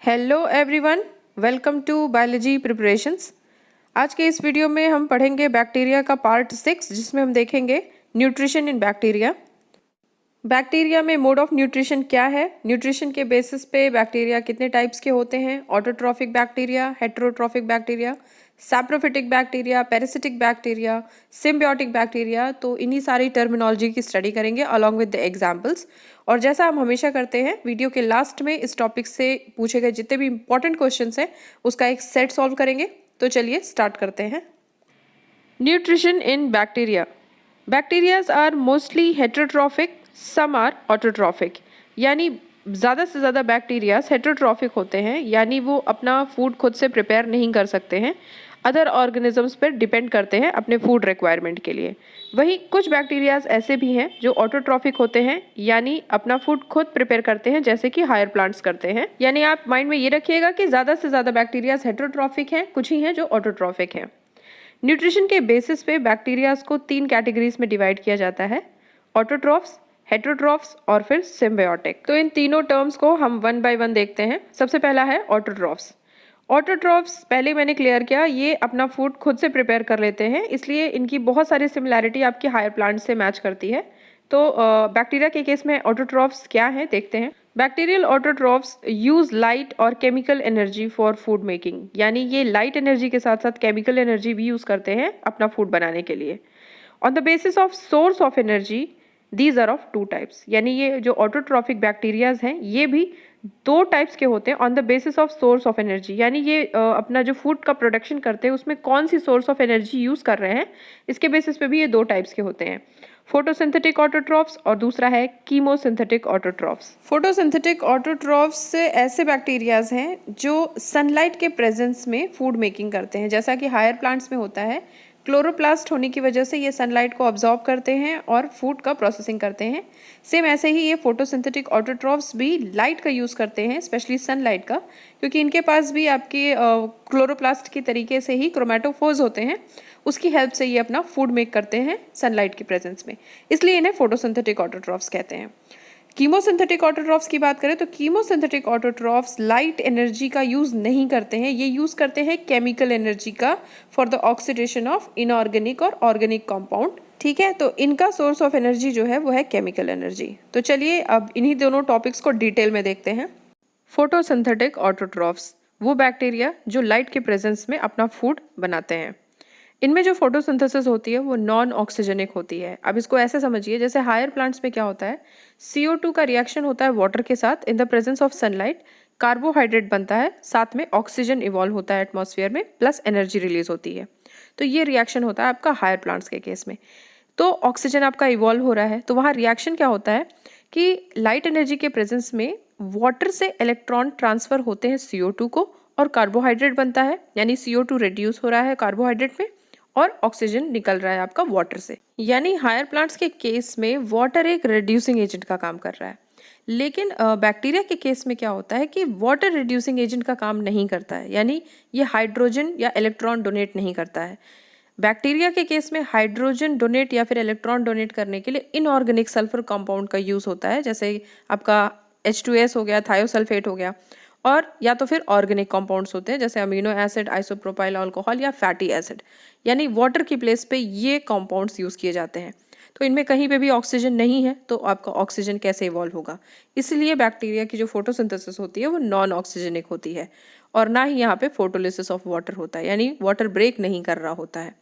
Hello everyone, welcome to biology preparations. आज के इस वीडियो में हम पढ़ेंगे बैक्टीरिया का पार्ट 6, जिसमें हम देखेंगे न्यूट्रिशन इन बैक्टीरिया। बैक्टीरिया में मोड ऑफ न्यूट्रिशन क्या है, न्यूट्रिशन के बेसिस पे बैक्टीरिया कितने टाइप्स के होते हैं, autotrophic bacteria, heterotrophic bacteria, saprophytic bacteria, parasitic bacteria, symbiotic bacteria. तो इन्हीं सारी टर्मिनोलॉजी की स्टडी करेंगे अलॉन्ग विद द एग्जाम्पल्स। और जैसा हम हमेशा करते हैं, वीडियो के लास्ट में इस टॉपिक से पूछे गए जितने भी इंपॉर्टेंट क्वेश्चंस हैं उसका एक सेट सॉल्व करेंगे। तो चलिए स्टार्ट करते हैं। Nutrition in bacteria. Bacterias are mostly heterotrophic, some are autotrophic. यानी ज़्यादा से ज़्यादा बैक्टीरियाज हेटेरोट्रॉफिक होते हैं, यानी वो अपना फूड खुद से प्रिपेयर नहीं कर सकते हैं, अदर ऑर्गेनिजम्स पर डिपेंड करते हैं अपने फूड रिक्वायरमेंट के लिए। वहीं कुछ बैक्टीरियाज ऐसे भी हैं जो ऑटोट्रॉफिक होते हैं, यानी अपना फूड खुद प्रिपेयर करते हैं, जैसे कि हायर प्लांट्स करते हैं। यानी आप माइंड में ये रखिएगा कि ज़्यादा से ज़्यादा बैक्टीरियाज हेटेरोट्रॉफिक हैं, कुछ ही हैं जो ऑटोट्रॉफिक हैं। न्यूट्रिशन के बेसिस पे बैक्टीरियाज को 3 कैटेगरीज में डिवाइड किया जाता है, ऑटोट्रॉफ्स, हेटेरोट्रॉफ्स और फिर सिम्बायोटिक। तो इन तीनों टर्म्स को हम वन बाय वन देखते हैं। सबसे पहला है ऑटोट्रॉफ्स। ऑटोट्रॉफ्स पहले मैंने क्लियर किया, ये अपना फूड खुद से प्रिपेयर कर लेते हैं, इसलिए इनकी बहुत सारी सिमिलैरिटी आपकी हायर प्लांट से मैच करती है। तो बैक्टीरिया के केस में ऑटोट्रॉफ्स क्या है देखते हैं। बैक्टीरियल ऑटोट्रॉफ्स यूज लाइट और chemical energy for food making, यानी ये लाइट एनर्जी के साथ साथ केमिकल एनर्जी भी यूज करते हैं अपना फूड बनाने के लिए। On the basis of source of energy these are of 2 types, यानी ये जो ऑटोट्रॉफिक बैक्टीरियाज हैं ये भी 2 टाइप्स के होते हैं on the basis of source of energy. यानी ये अपना जो फूड का प्रोडक्शन करते हैं उसमें कौन सी सोर्स ऑफ एनर्जी यूज़ कर रहे हैं, इसके बेसिस पे भी ये 2 टाइप्स के होते हैं, फोटोसिंथेटिक ऑटोट्रॉफ्स और दूसरा है कीमोसिंथेटिक ऑटोट्रॉफ्स। फोटोसिंथेटिक ऑटोट्रॉफ्स ऐसे बैक्टीरियाज हैं जो सनलाइट के प्रेजेंस में फूड मेकिंग करते हैं, जैसा कि हायर प्लांट्स में होता है। क्लोरोप्लास्ट होने की वजह से ये सनलाइट को ऑब्जॉर्ब करते हैं और फूड का प्रोसेसिंग करते हैं। सेम ऐसे ही ये फोटोसिंथेटिक ऑटोट्रॉफ्स भी लाइट का यूज़ करते हैं, स्पेशली सनलाइट का, क्योंकि इनके पास भी आपके क्लोरोप्लास्ट की तरीके से ही क्रोमेटोफोर्स होते हैं, उसकी हेल्प से ये अपना फूड मेक करते हैं सनलाइट की प्रेजेंस में, इसलिए इन्हें फोटोसिंथेटिक ऑटोट्रॉफ्स कहते हैं। कीमोसिंथेटिक ऑटोट्रॉफ्स की बात करें तो कीमोसिंथेटिक ऑटोट्रॉफ्स लाइट एनर्जी का यूज़ नहीं करते हैं, ये यूज़ करते हैं केमिकल एनर्जी का for the oxidation of inorganic और ऑर्गेनिक कंपाउंड। ठीक है, तो इनका सोर्स ऑफ एनर्जी जो है वो है केमिकल एनर्जी। तो चलिए अब इन्हीं दोनों टॉपिक्स को डिटेल में देखते हैं। फोटोसिंथेटिक ऑटोट्रॉफ्स वो बैक्टीरिया जो लाइट के प्रेजेंस में अपना फूड बनाते हैं। इनमें जो फोटोसिंथेसिस होती है वो नॉन ऑक्सीजनिक होती है। अब इसको ऐसे समझिए, जैसे हायर प्लांट्स में क्या होता है, CO2 का रिएक्शन होता है वाटर के साथ in the presence of sunlight, carbohydrate बनता है, साथ में ऑक्सीजन इवॉल्व होता है एटमॉस्फेयर में, प्लस एनर्जी रिलीज होती है। तो ये रिएक्शन होता है आपका हायर प्लांट्स के केस में। तो ऑक्सीजन आपका इवॉल्व हो रहा है, तो वहाँ रिएक्शन क्या होता है कि लाइट एनर्जी के प्रेजेंस में वाटर से इलेक्ट्रॉन ट्रांसफर होते हैं CO2 को, और कार्बोहाइड्रेट बनता है, यानी CO2 रिड्यूस हो रहा है कार्बोहाइड्रेट में और ऑक्सीजन निकल रहा है आपका वाटर से। यानी हायर प्लांट्स के केस में वाटर एक रिड्यूसिंग एजेंट का काम कर रहा है। लेकिन बैक्टीरिया के केस में क्या होता है कि वाटर रिड्यूसिंग एजेंट का काम नहीं करता है, यानी ये हाइड्रोजन या इलेक्ट्रॉन डोनेट नहीं करता है। बैक्टीरिया के केस में हाइड्रोजन डोनेट या फिर इलेक्ट्रॉन डोनेट करने के लिए इनऑर्गेनिक सल्फर कंपाउंड का यूज़ होता है, जैसे आपका H2S हो गया, थायोसल्फेट हो गया, और या तो फिर ऑर्गेनिक कंपाउंड्स होते हैं जैसे अमीनो एसिड, आइसोप्रोपाइल अल्कोहल या फैटी एसिड, यानी वाटर की प्लेस पे ये कंपाउंड्स यूज़ किए जाते हैं। तो इनमें कहीं पे भी ऑक्सीजन नहीं है, तो आपका ऑक्सीजन कैसे इवॉल्व होगा। इसलिए बैक्टीरिया की जो फोटोसिंथेसिस होती है वो नॉन ऑक्सीजनिक होती है, और ना ही यहाँ पे फोटोलिसिस ऑफ वाटर होता है, यानी वाटर ब्रेक नहीं कर रहा होता है।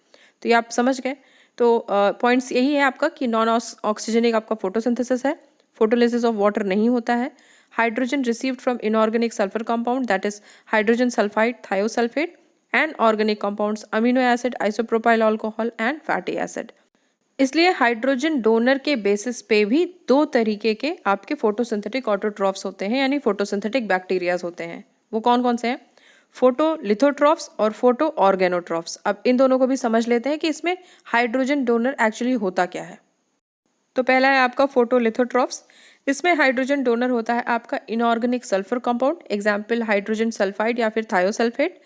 तो ये आप समझ गए। तो पॉइंट्स यही है आपका कि नॉन ऑक्सीजनिक आपका फोटोसिंथेसिस है, फोटोलिसिस ऑफ वाटर नहीं होता है, hydrogen received from inorganic sulfur compound, that is hydrogen sulfide, thiosulfate, and organic compounds amino acid, isopropyl alcohol and fatty acid। इसलिए हाइड्रोजन डोनर के बेसिस पे भी 2 तरीके के आपके फोटोसिंथेटिक ऑटोट्रॉफ्स होते हैं, यानी फोटोसिंथेटिक बैक्टीरियाज होते हैं। वो कौन कौन से हैं? फोटोलिथोट्रॉफ्स और फोटो ऑर्गेनोट्रॉफ्स। अब इन दोनों को भी समझ लेते हैं कि इसमें हाइड्रोजन डोनर एक्चुअली होता क्या है। तो पहला है आपका फोटोलिथोट्रॉफ्स। इसमें हाइड्रोजन डोनर होता है आपका inorganic sulphur compound, example hydrogen sulphide या फिर थायोसल्फेट।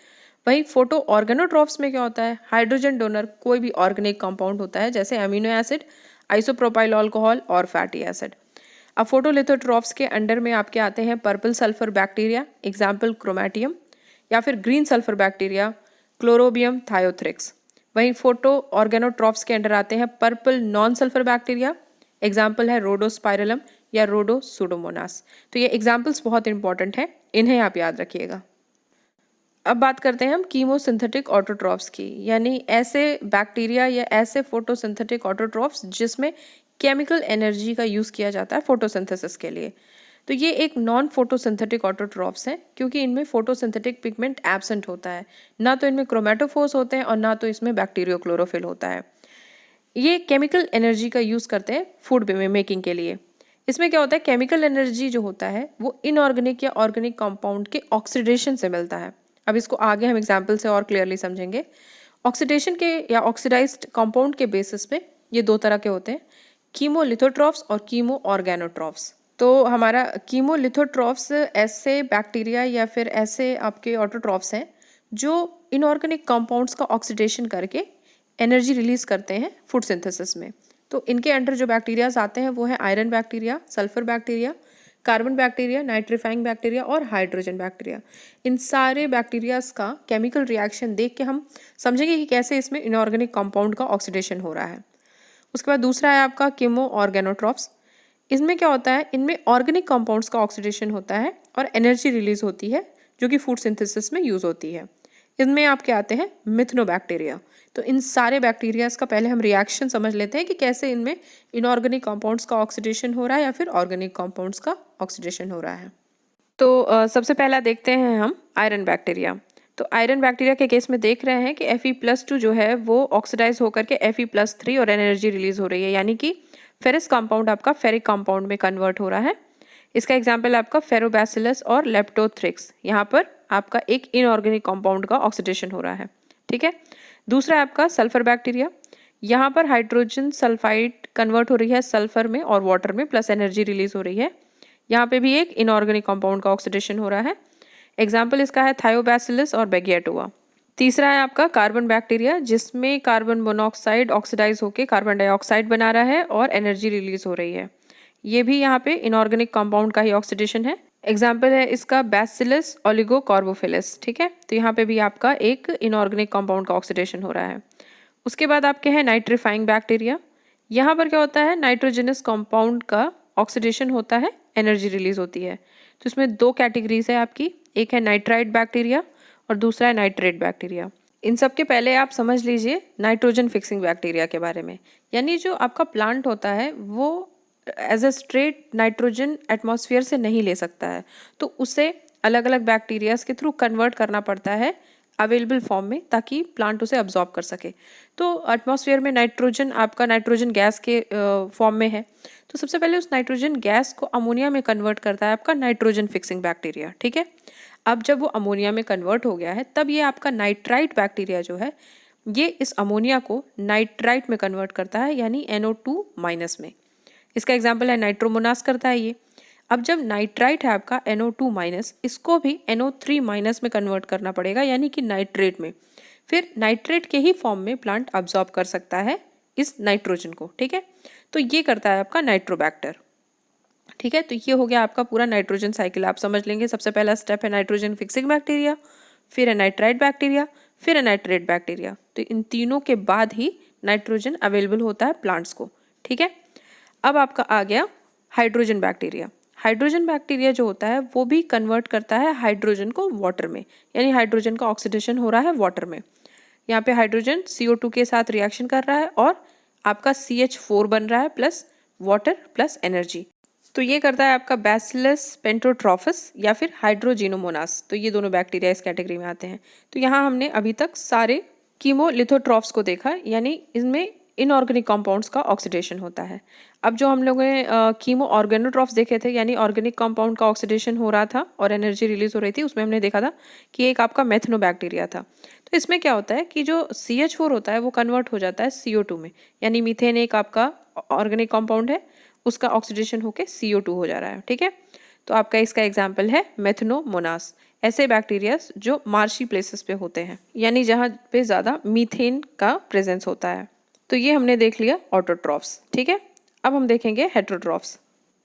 वहीं फोटो ऑर्गेनोट्रॉफ्स में क्या होता है, हाइड्रोजन डोनर कोई भी ऑर्गेनिक कंपाउंड होता है, जैसे अमीनो एसिड, आइसोप्रोपाइल अल्कोहल और फैटी एसिड। अब फोटोलिथोट्रॉफ्स के अंडर में आपके आते हैं पर्पल सल्फर बैक्टीरिया, एग्जाम्पल क्रोमैटियम, या फिर ग्रीन सल्फर बैक्टीरिया, क्लोरोबियम थायोथ्रिक्स। वहीं फोटो ऑर्गेनोट्रॉफ्स के अंडर आते हैं purple non sulphur bacteria, example है रोडोस्पाइरलम या रोडोसुडोमोनास। तो ये एग्जाम्पल्स बहुत इंपॉर्टेंट हैं, इन्हें आप याद रखिएगा। अब बात करते हैं हम कीमोसिंथेटिक ऑटोट्रॉफ्स की, यानी ऐसे बैक्टीरिया या ऐसे फोटोसिंथेटिक ऑटोट्रॉफ्स जिसमें केमिकल एनर्जी का यूज़ किया जाता है फोटोसिंथेसिस के लिए। तो ये एक नॉन फोटोसिंथेटिक ऑटोट्रॉफ्स हैं क्योंकि इनमें फोटोसिंथेटिक पिगमेंट एब्सेंट होता है, ना तो इनमें क्रोमेटोफोर्स होते हैं और ना तो इसमें बैक्टीरियोक्लोरोफिल होता है। ये केमिकल एनर्जी का यूज़ करते हैं फूड मेकिंग के लिए। इसमें क्या होता है, केमिकल एनर्जी जो होता है वो इनऑर्गेनिक या ऑर्गेनिक कंपाउंड के ऑक्सीडेशन से मिलता है। अब इसको आगे हम एग्जाम्पल से और क्लियरली समझेंगे। ऑक्सीडेशन के या ऑक्सीडाइज्ड कंपाउंड के बेसिस पे ये दो तरह के होते हैं, कीमोलिथोट्रॉफ्स और कीमो ऑर्गेनोट्रॉफ्स। तो हमारा कीमोलिथोट्रॉफ्स ऐसे बैक्टीरिया या फिर ऐसे आपके ऑटोट्रॉफ्स हैं जो इनऑर्गेनिक कंपाउंड्स का ऑक्सीडेशन करके एनर्जी रिलीज करते हैं फूड सिंथेसिस में। तो इनके अंडर जो बैक्टीरियाज आते हैं वो है iron bacteria, sulphur bacteria, carbon bacteria, nitrifying bacteria और हाइड्रोजन बैक्टीरिया। इन सारे बैक्टीरियाज का केमिकल रिएक्शन देख के हम समझेंगे कि कैसे इसमें इनऑर्गेनिक कंपाउंड का ऑक्सीडेशन हो रहा है। उसके बाद दूसरा है आपका कीमो ऑर्गेनोट्रॉफ्स। इसमें क्या होता है, इनमें ऑर्गेनिक कंपाउंड्स का ऑक्सीडेशन होता है और एनर्जी रिलीज होती है जो कि फूड सिंथेसिस में यूज होती है। इनमें आपके आते हैं मिथनोबैक्टीरिया। तो इन सारे बैक्टीरियाज का पहले हम रिएक्शन समझ लेते हैं कि कैसे इनमें इनऑर्गेनिक कंपाउंड्स का ऑक्सीडेशन हो रहा है या फिर ऑर्गेनिक कंपाउंड्स का ऑक्सीडेशन हो रहा है। तो सबसे पहला देखते हैं हम आयरन बैक्टीरिया। तो आयरन बैक्टीरिया के केस में देख रहे हैं कि Fe+2 जो है वो ऑक्सीडाइज होकर के Fe+3 और एनर्जी रिलीज हो रही है, यानी कि फेरस कंपाउंड आपका फेरिक कंपाउंड में कन्वर्ट हो रहा है। इसका एग्जाम्पल है आपका फेरोबैसिलस और लेप्टोथ्रिक्स। यहाँ पर आपका एक इनऑर्गेनिक कंपाउंड का ऑक्सीडेशन हो रहा है, ठीक है। दूसरा है आपका सल्फर बैक्टीरिया। यहाँ पर हाइड्रोजन सल्फाइड कन्वर्ट हो रही है सल्फर में और वाटर में, प्लस एनर्जी रिलीज हो रही है। यहाँ पे भी एक इनऑर्गेनिक कंपाउंड का ऑक्सीडेशन हो रहा है। एग्जाम्पल इसका है थायोबैसिलस और बेगियाटोवा। तीसरा है आपका कार्बन बैक्टीरिया, जिसमें कार्बन मोनोऑक्साइड ऑक्सीडाइज होकर कार्बन डाइऑक्साइड बना रहा है और एनर्जी रिलीज हो रही है। ये भी यहाँ पे इनऑर्गेनिक कंपाउंड का ही ऑक्सीडेशन है। एग्जाम्पल है इसका बैसिलस ओलिगोकार्बोफिलस, ठीक है। तो यहाँ पे भी आपका एक इनऑर्गेनिक कंपाउंड का ऑक्सीडेशन हो रहा है। उसके बाद आपके हैं नाइट्रीफाइंग बैक्टीरिया। यहाँ पर क्या होता है, नाइट्रोजनस कंपाउंड का ऑक्सीडेशन होता है, एनर्जी रिलीज होती है। तो इसमें दो कैटेगरीज है आपकी, एक है नाइट्राइट बैक्टीरिया और दूसरा है नाइट्रेट बैक्टीरिया। इन सब के पहले आप समझ लीजिए नाइट्रोजन फिक्सिंग बैक्टीरिया के बारे में। यानी जो आपका प्लांट होता है वो as a straight nitrogen atmosphere से नहीं ले सकता है, तो उसे अलग अलग बैक्टीरियाज के थ्रू कन्वर्ट करना पड़ता है अवेलेबल फॉर्म में, ताकि प्लांट उसे अब्जॉर्ब कर सके। तो एटमॉस्फेयर में नाइट्रोजन आपका नाइट्रोजन गैस के फॉर्म में है, तो सबसे पहले उस नाइट्रोजन गैस को अमोनिया में कन्वर्ट करता है आपका नाइट्रोजन फिक्सिंग बैक्टीरिया, ठीक है। अब जब वो अमोनिया में कन्वर्ट हो गया है, तब ये आपका नाइट्राइट बैक्टीरिया जो है ये इस अमोनिया को नाइट्राइट में कन्वर्ट करता है, यानी NO2- में। इसका एग्जाम्पल है नाइट्रोमोनास करता है ये। अब जब नाइट्राइट है आपका NO2-, इसको भी NO3- में कन्वर्ट करना पड़ेगा, यानी कि नाइट्रेट में। फिर नाइट्रेट के ही फॉर्म में प्लांट अब्जॉर्ब कर सकता है इस नाइट्रोजन को, ठीक है। तो ये करता है आपका नाइट्रोबैक्टर, ठीक है। तो ये हो गया आपका पूरा नाइट्रोजन साइकिल, आप समझ लेंगे। सबसे पहला स्टेप है नाइट्रोजन फिक्सिंग बैक्टीरिया, फिर है नाइट्राइट बैक्टीरिया, फिर है नाइट्रेट बैक्टीरिया। तो इन तीनों के बाद ही नाइट्रोजन अवेलेबल होता है प्लांट्स को, ठीक है। अब आपका आ गया हाइड्रोजन बैक्टीरिया। हाइड्रोजन बैक्टीरिया जो होता है वो भी कन्वर्ट करता है हाइड्रोजन को वाटर में, यानी हाइड्रोजन का ऑक्सीडेशन हो रहा है वाटर में। यहाँ पे हाइड्रोजन CO2 के साथ रिएक्शन कर रहा है और आपका CH4 बन रहा है प्लस वाटर प्लस एनर्जी। तो ये करता है आपका बैसिलस पेंटोट्रॉफस या फिर हाइड्रोजिनोमोनास। तो ये दोनों बैक्टीरिया इस कैटेगरी में आते हैं। तो यहाँ हमने अभी तक सारे कीमोलिथोट्रॉफ्स को देखा, यानी इनमें इनऑर्गेनिक कंपाउंड्स का ऑक्सीडेशन होता है। अब जो हम लोगों ने कीमो ऑर्गेनोट्रॉफ्स देखे थे, यानी ऑर्गेनिक कंपाउंड का ऑक्सीडेशन हो रहा था और एनर्जी रिलीज हो रही थी, उसमें हमने देखा था कि एक आपका मेथनोबैक्टीरिया था। तो इसमें क्या होता है कि जो CH4 होता है वो कन्वर्ट हो जाता है CO2 में, यानी मीथेन एक आपका ऑर्गेनिक कंपाउंड है, उसका ऑक्सीडेशन होकर CO2 हो जा रहा है, ठीक है। तो आपका इसका एग्जाम्पल है मेथनोमोनास। ऐसे बैक्टीरिया जो मार्शी प्लेसेस पे होते हैं, यानी जहाँ पे ज़्यादा मीथेन का प्रेजेंस होता है। तो ये हमने देख लिया ऑटोट्रॉफ्स, ठीक है। अब हम देखेंगे हेटेरोट्रॉफ्स।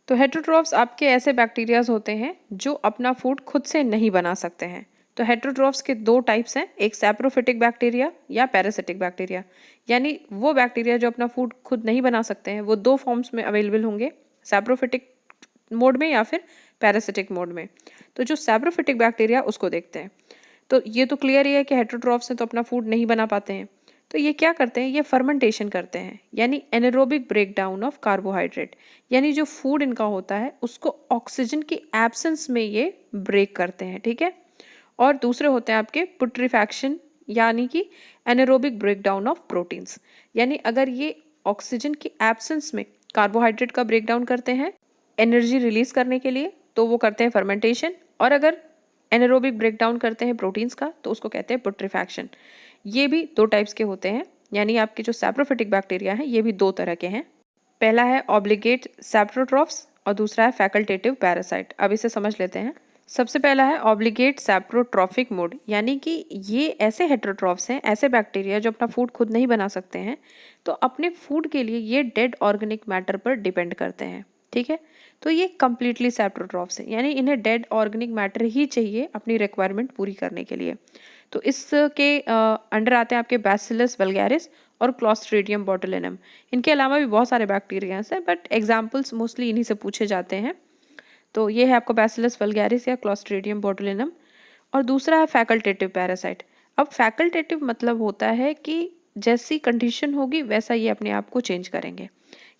तो हेटरोट्रॉफ्स आपके ऐसे बैक्टीरियाज होते हैं जो अपना फूड खुद से नहीं बना सकते हैं। तो हेटरोट्रॉफ्स के दो टाइप्स हैं, एक सैप्रोफिटिक बैक्टीरिया या पैरासिटिक बैक्टीरिया। यानी वो बैक्टीरिया जो अपना फूड खुद नहीं बना सकते हैं वो दो फॉर्म्स में अवेलेबल होंगे, सैप्रोफिटिक मोड में या फिर पैरासिटिक मोड में। तो जो सैप्रोफिटिक बैक्टीरिया उसको देखते हैं। तो ये तो क्लियर ही है कि हेटरोट्रॉफ्स हैं तो अपना फूड नहीं बना पाते हैं। तो ये क्या करते हैं, ये फर्मेंटेशन करते हैं, यानी एनारोबिक ब्रेकडाउन ऑफ कार्बोहाइड्रेट, यानी जो फूड इनका होता है उसको ऑक्सीजन की एब्सेंस में ये ब्रेक करते हैं, ठीक है। और दूसरे होते हैं आपके पुट्रीफैक्शन, यानी कि एनारोबिक ब्रेकडाउन ऑफ प्रोटीन्स, यानी अगर ये ऑक्सीजन की एब्सेंस में कार्बोहाइड्रेट का ब्रेकडाउन करते हैं एनर्जी रिलीज करने के लिए तो वो करते हैं फर्मेंटेशन, और अगर एनारोबिक ब्रेकडाउन करते हैं प्रोटीन्स का तो उसको कहते हैं पुट्रीफैक्शन। ये भी दो टाइप्स के होते हैं, यानी आपके जो सैप्रोफिटिक बैक्टीरिया हैं ये भी दो तरह के हैं। पहला है ऑब्लिगेट सैप्रोट्रॉफ्स और दूसरा है फैकल्टेटिव पैरासाइट। अब इसे समझ लेते हैं। सबसे पहला है ऑब्लिगेट सैप्रोट्रॉफिक मोड, यानी कि ये ऐसे हेटरोट्रॉफ्स हैं, ऐसे बैक्टीरिया जो अपना फूड खुद नहीं बना सकते हैं, तो अपने फूड के लिए ये डेड ऑर्गेनिक मैटर पर डिपेंड करते हैं, ठीक है। तो ये कम्प्लीटली सैप्रोट्रॉफ्स हैं, यानी इन्हें डेड ऑर्गेनिक मैटर ही चाहिए अपनी रिक्वायरमेंट पूरी करने के लिए। तो इसके अंडर आते हैं आपके बैसिलस वल्गैरिस और क्लॉस्ट्रीडियम बोटुलिनम। इनके अलावा भी बहुत सारे बैक्टीरियाज हैं, बट एग्जाम्पल्स मोस्टली इन्हीं से पूछे जाते हैं। तो ये है आपको बैसिलस वल्गैरिस या क्लॉस्ट्रीडियम बोटुलिनम। और दूसरा है फैकल्टेटिव पैरासाइट। अब फैकल्टेटिव मतलब होता है कि जैसी कंडीशन होगी वैसा ये अपने आप को चेंज करेंगे,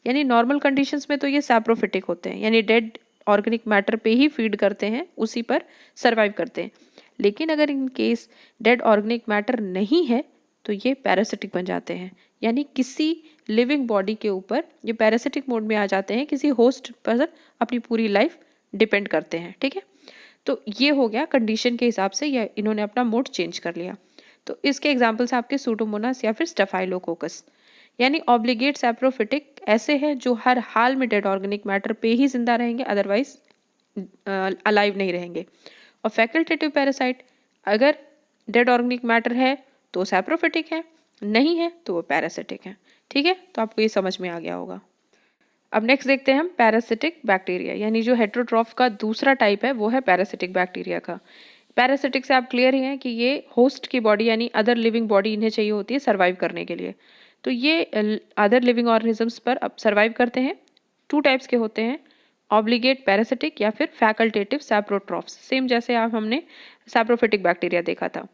यानी नॉर्मल कंडीशंस में तो ये सैप्रोफिटिक होते हैं, यानी डेड ऑर्गेनिक मैटर पे ही फीड करते हैं, उसी पर सर्वाइव करते हैं। लेकिन अगर in case dead organic matter नहीं है तो ये पैरासिटिक बन जाते हैं, यानी किसी लिविंग बॉडी के ऊपर ये पैरासिटिक मोड में आ जाते हैं, किसी होस्ट पर अपनी पूरी लाइफ डिपेंड करते हैं, ठीक है। तो ये हो गया कंडीशन के हिसाब से या इन्होंने अपना मोड चेंज कर लिया। तो इसके एग्जाम्पल्स आपके सूडोमोनास या फिर स्टेफाइलोकोकस। यानी ऑब्लिगेट सैप्रोफिटिक ऐसे हैं जो हर हाल में डेड ऑर्गेनिक मैटर पे ही जिंदा रहेंगे, अदरवाइज अलाइव नहीं रहेंगे। और फैकल्टेटिव पैरासाइट अगर डेड ऑर्गेनिक मैटर है तो सैप्रोफिटिक है, नहीं है तो वो पैरासिटिक है, ठीक है। तो आपको ये समझ में आ गया होगा। अब नेक्स्ट देखते हैं हम पैरासिटिक बैक्टीरिया, यानी जो हेटरोट्रॉफ का दूसरा टाइप है वो है पैरासिटिक बैक्टीरिया का। पैरासिटिक से आप क्लियर ही हैं कि ये होस्ट की बॉडी यानी अदर लिविंग बॉडी इन्हें चाहिए होती है सर्वाइव करने के लिए। तो ये अदर लिविंग ऑर्गेनिजम्स पर अब सर्वाइव करते हैं। टू टाइप्स के होते हैं, ऑब्लिगेट पैरासिटिक या फिर फैकल्टेटिव सैप्रोट्रॉफ्स, सेम जैसे आप हमने सैप्रोफिटिक बैक्टीरिया देखा था।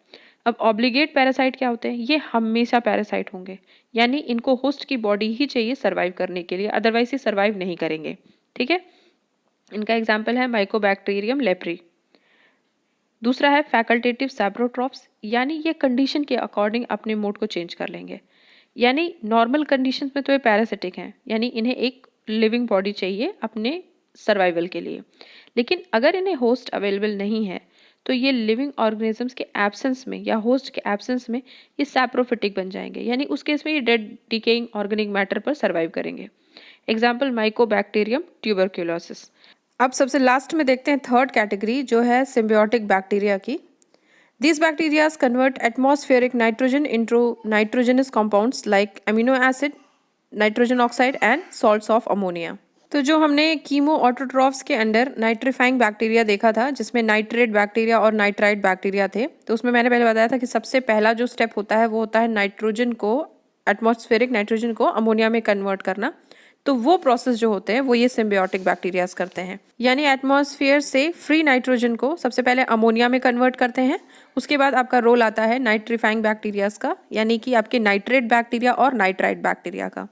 अब ऑब्लिगेट पैरासाइट क्या होते हैं, ये हमेशा पैरासाइट होंगे, यानी इनको होस्ट की बॉडी ही चाहिए सर्वाइव करने के लिए, अदरवाइज ये सर्वाइव नहीं करेंगे, ठीक है। इनका एग्जाम्पल है माइकोबैक्टीरियम लेप्री। दूसरा है फैकल्टेटिव सैप्रोट्रॉफ्स, यानी ये कंडीशन के अकॉर्डिंग अपने मोड को चेंज कर लेंगे। यानी नॉर्मल कंडीशंस में तो ये पैरासिटिक हैं, यानी इन्हें एक लिविंग बॉडी चाहिए अपने सर्वाइवल के लिए। लेकिन अगर इन्हें होस्ट अवेलेबल नहीं है तो ये लिविंग ऑर्गेनिजम्स के एब्सेंस में या होस्ट के एब्सेंस में ये सैप्रोफिटिक बन जाएंगे, यानी उस केस में ये डेड डिकेइंग ऑर्गेनिक मैटर पर सर्वाइव करेंगे। Example Mycobacterium tuberculosis. अब सबसे लास्ट में देखते हैं थर्ड कैटेगरी जो है सिम्बियोटिक बैक्टीरिया की। These bacteria convert atmospheric nitrogen into nitrogenous compounds like amino acid, nitrogen oxide and salts of ammonia. तो जो हमने कीमो ऑटोट्रॉफ्स के अंडर नाइट्रीफाइंग बैक्टीरिया देखा था जिसमें नाइट्रेट बैक्टीरिया और नाइट्राइट बैक्टीरिया थे, तो उसमें मैंने पहले बताया था कि सबसे पहला जो स्टेप होता है वो होता है नाइट्रोजन को, एटमॉस्फेरिक नाइट्रोजन को अमोनिया में कन्वर्ट करना। तो वो प्रोसेस जो होते हैं वो ये सिम्बियोटिक बैक्टीरियाज करते हैं, यानी एटमॉस्फेयर से फ्री नाइट्रोजन को सबसे पहले अमोनिया में कन्वर्ट करते हैं। उसके बाद आपका रोल आता है नाइट्रीफाइंग बैक्टीरियाज का, यानी कि आपके नाइट्रेट बैक्टीरिया और नाइट्राइट बैक्टीरिया का।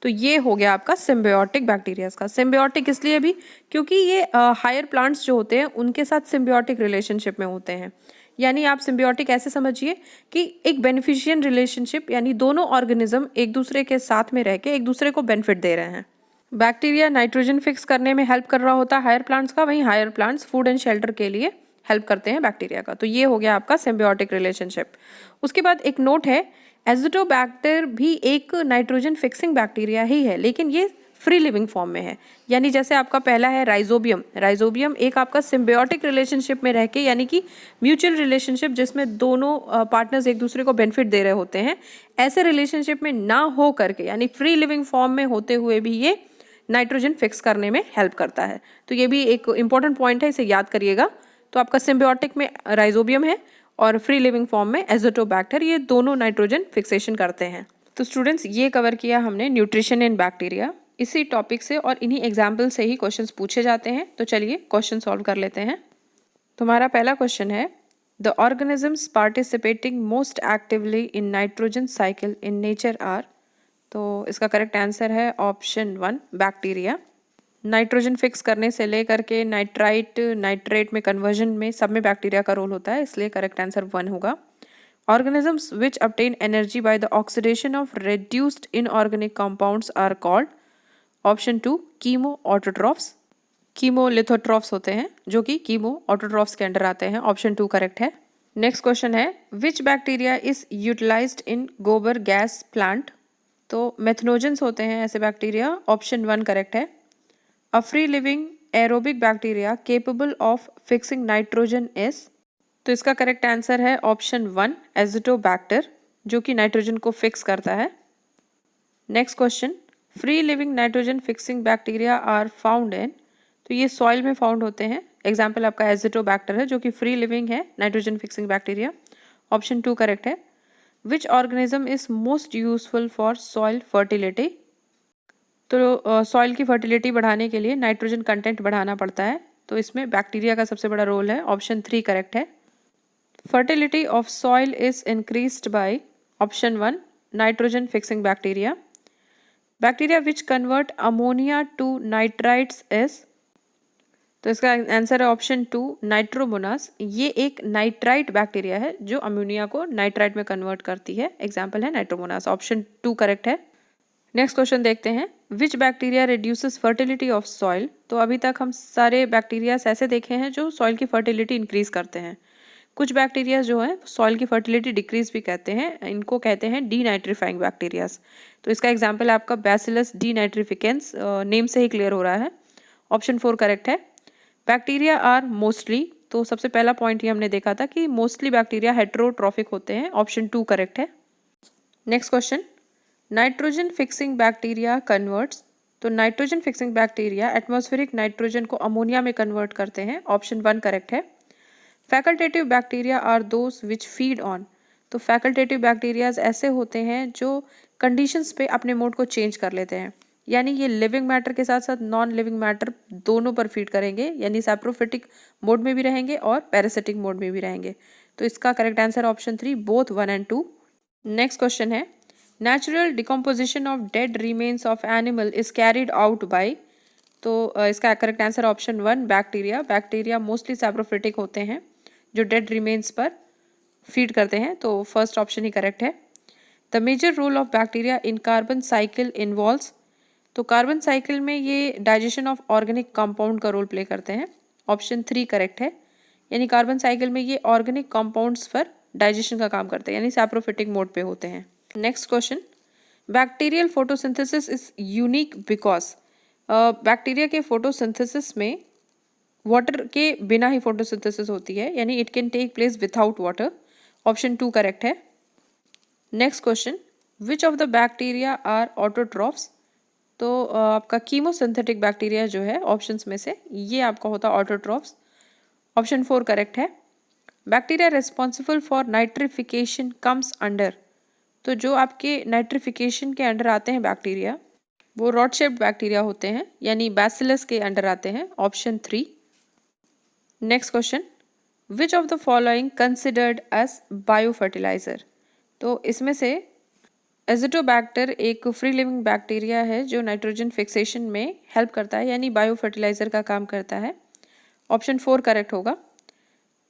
तो ये हो गया आपका सिम्बियोटिक बैक्टीरियाज का। सिम्बियोटिक इसलिए भी क्योंकि ये हायर प्लांट्स जो होते हैं उनके साथ सिम्बियोटिक रिलेशनशिप में होते हैं। यानी आप सिम्बियोटिक ऐसे समझिए कि एक बेनिफिशियल रिलेशनशिप, यानी दोनों ऑर्गेनिज्म एक दूसरे के साथ में रह के एक दूसरे को बेनिफिट दे रहे हैं। बैक्टीरिया नाइट्रोजन फिक्स करने में हेल्प कर रहा होता है हायर प्लांट्स का, वहीं higher plants food and shelter के लिए हेल्प करते हैं बैक्टीरिया का। तो ये हो गया आपका सिम्बियोटिक रिलेशनशिप। उसके बाद एक नोट है, एज़ोटोबैक्टर भी एक नाइट्रोजन फिक्सिंग बैक्टीरिया ही है, लेकिन ये फ्री लिविंग फॉर्म में है। यानी जैसे आपका पहला है राइजोबियम, राइजोबियम एक आपका सिम्बियोटिक रिलेशनशिप में रह के, यानी कि म्यूचुअल रिलेशनशिप जिसमें दोनों पार्टनर्स एक दूसरे को बेनिफिट दे रहे होते हैं, ऐसे रिलेशनशिप में ना हो करके, यानी फ्री लिविंग फॉर्म में होते हुए भी ये नाइट्रोजन फिक्स करने में हेल्प करता है। तो ये भी एक इंपॉर्टेंट पॉइंट है, इसे याद करिएगा। तो आपका सिम्बियोटिक में राइजोबियम है और फ्री लिविंग फॉर्म में एजोटोबैक्टर, ये दोनों नाइट्रोजन फिक्सेशन करते हैं। तो स्टूडेंट्स, ये कवर किया हमने न्यूट्रिशन इन बैक्टीरिया। इसी टॉपिक से और इन्हीं एग्जाम्पल से ही क्वेश्चंस पूछे जाते हैं। तो चलिए क्वेश्चन सॉल्व कर लेते हैं। तुम्हारा पहला क्वेश्चन है, the organisms participating most actively in nitrogen cycle in nature are. तो इसका करेक्ट आंसर है ऑप्शन 1 बैक्टीरिया। नाइट्रोजन फिक्स करने से लेकर के नाइट्रेट में कन्वर्जन में सब में बैक्टीरिया का रोल होता है, इसलिए करेक्ट आंसर 1 होगा। Organisms which obtain energy by the oxidation of reduced inorganic compounds are called. Option 2 chemo autotrophs. Chemolithotrophs होते हैं जो कि कीमो ऑटोट्रॉफ्स के अंडर आते हैं। ऑप्शन 2 करेक्ट है। नेक्स्ट क्वेश्चन है, विच बैक्टीरिया इज यूटिलाइज्ड इन गोबर गैस प्लांट। तो मेथनोजेंस होते हैं ऐसे बैक्टीरिया। ऑप्शन 1 करेक्ट है। A free living aerobic bacteria capable of fixing nitrogen is. तो इसका करेक्ट आंसर है ऑप्शन 1 एजिटोबैक्टर, जो कि नाइट्रोजन को फिक्स करता है। Next question, free living nitrogen fixing bacteria are found in. तो ये सॉइल में फाउंड होते हैं। एग्जाम्पल आपका एजिटोबैक्टर है जो कि फ्री लिविंग है nitrogen fixing bacteria. Option 2 correct है। Which organism is most useful for soil fertility. तो सॉइल की फर्टिलिटी बढ़ाने के लिए नाइट्रोजन कंटेंट बढ़ाना पड़ता है, तो इसमें बैक्टीरिया का सबसे बड़ा रोल है। ऑप्शन 3 करेक्ट है। Fertility of soil is increased by. Option 1 nitrogen fixing bacteria. Bacteria which convert ammonia to nitrites is. तो इसका आंसर है ऑप्शन 2 नाइट्रोमोनास। ये एक नाइट्राइट बैक्टीरिया है जो अमोनिया को नाइट्राइट में कन्वर्ट करती है। एग्जाम्पल है नाइट्रोमोनास। ऑप्शन 2 करेक्ट है। नेक्स्ट क्वेश्चन देखते हैं, विच bacteria reduces fertility of soil. तो अभी तक हम सारे बैक्टीरियाज ऐसे देखे हैं जो सॉइल की फर्टिलिटी इंक्रीज करते हैं। कुछ बैक्टीरिया जो है सॉइल की फर्टिलिटी डिक्रीज भी कहते हैं, इनको कहते हैं डीनाइट्रीफाइंग बैक्टीरियाज। तो इसका एग्जाम्पल आपका बैसिलस डीनाइट्रिफिकेंस, नेम से ही क्लियर हो रहा है। ऑप्शन 4 करेक्ट है। Bacteria are mostly. तो सबसे पहला पॉइंट ये हमने देखा था कि मोस्टली बैक्टीरिया हेटेरोट्रॉफिक होते हैं। ऑप्शन 2 करेक्ट है। Next question, nitrogen fixing bacteria converts. तो nitrogen fixing bacteria atmospheric nitrogen को अमोनिया में कन्वर्ट करते हैं। ऑप्शन 1 करेक्ट है। Facultative bacteria are those which feed on. तो फैकल्टेटिव बैक्टीरियाज ऐसे होते हैं जो कंडीशंस पे अपने मोड को चेंज कर लेते हैं, यानी ये लिविंग मैटर के साथ साथ नॉन लिविंग मैटर दोनों पर फीड करेंगे, यानी सैप्रोफिटिक मोड में भी रहेंगे और पैरासिटिक मोड में भी रहेंगे। तो इसका correct answer option 3 both 1 and 2। Next question है, natural decomposition of dead remains of animal is carried out by. तो इसका correct answer option 1 bacteria. Bacteria mostly saprophytic होते हैं जो डेड रिमेन्स पर फीड करते हैं, तो फर्स्ट ऑप्शन ही करेक्ट है। The major role of bacteria in carbon cycle involves. तो कार्बन साइकिल में ये डाइजेशन ऑफ ऑर्गेनिक कंपाउंड का रोल प्ले करते हैं। ऑप्शन 3 करेक्ट है, यानी कार्बन साइकिल में ये ऑर्गेनिक कंपाउंड्स पर डाइजेशन का काम करते हैं, यानी सैप्रोफिटिक मोड पे होते हैं। Next question, bacterial photosynthesis is unique because. Bacteria के फोटोसिंथेसिस में वाटर के बिना ही फोटोसिंथेसिस होती है, यानी it can take place without water. Option 2 correct है। Next question, which of the bacteria are autotrophs. तो आपका कीमोसिंथेटिक बैक्टीरिया जो है ऑप्शंस में से ये आपका होता है ऑटोट्रॉफ्स। ऑप्शन 4 करेक्ट है। Bacteria responsible for nitrification comes under. तो जो आपके नाइट्रिफिकेशन के अंडर आते हैं बैक्टीरिया वो रॉड शेप्ड बैक्टीरिया होते हैं, यानी बैसिलस के अंडर आते हैं। Option 3। Next question, which of the following considered as bio fertiliser. तो इसमें से एजिटोबैक्टर एक फ्री लिविंग बैक्टीरिया है जो नाइट्रोजन फिक्सेशन में हेल्प करता है, यानी बायो फर्टिलाइजर का काम करता है। ऑप्शन 4 करेक्ट होगा।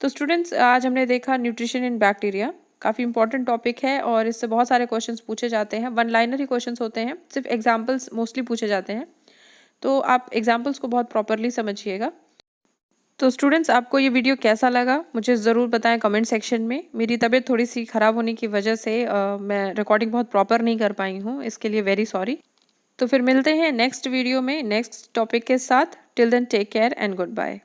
तो स्टूडेंट्स, आज हमने देखा न्यूट्रिशन इन बैक्टीरिया, काफ़ी इंपॉर्टेंट टॉपिक है और इससे बहुत सारे क्वेश्चंस पूछे जाते हैं। 1 लाइनर ही क्वेश्चंस होते हैं, सिर्फ एग्जांपल्स मोस्टली पूछे जाते हैं, तो आप एग्जांपल्स को बहुत प्रॉपरली समझिएगा। तो स्टूडेंट्स, आपको ये वीडियो कैसा लगा मुझे ज़रूर बताएं कमेंट सेक्शन में। मेरी तबीयत थोड़ी सी ख़राब होने की वजह से मैं रिकॉर्डिंग बहुत प्रॉपर नहीं कर पाई हूँ, इसके लिए वेरी सॉरी। तो फिर मिलते हैं नेक्स्ट वीडियो में नेक्स्ट टॉपिक के साथ। Till then take care and good bye.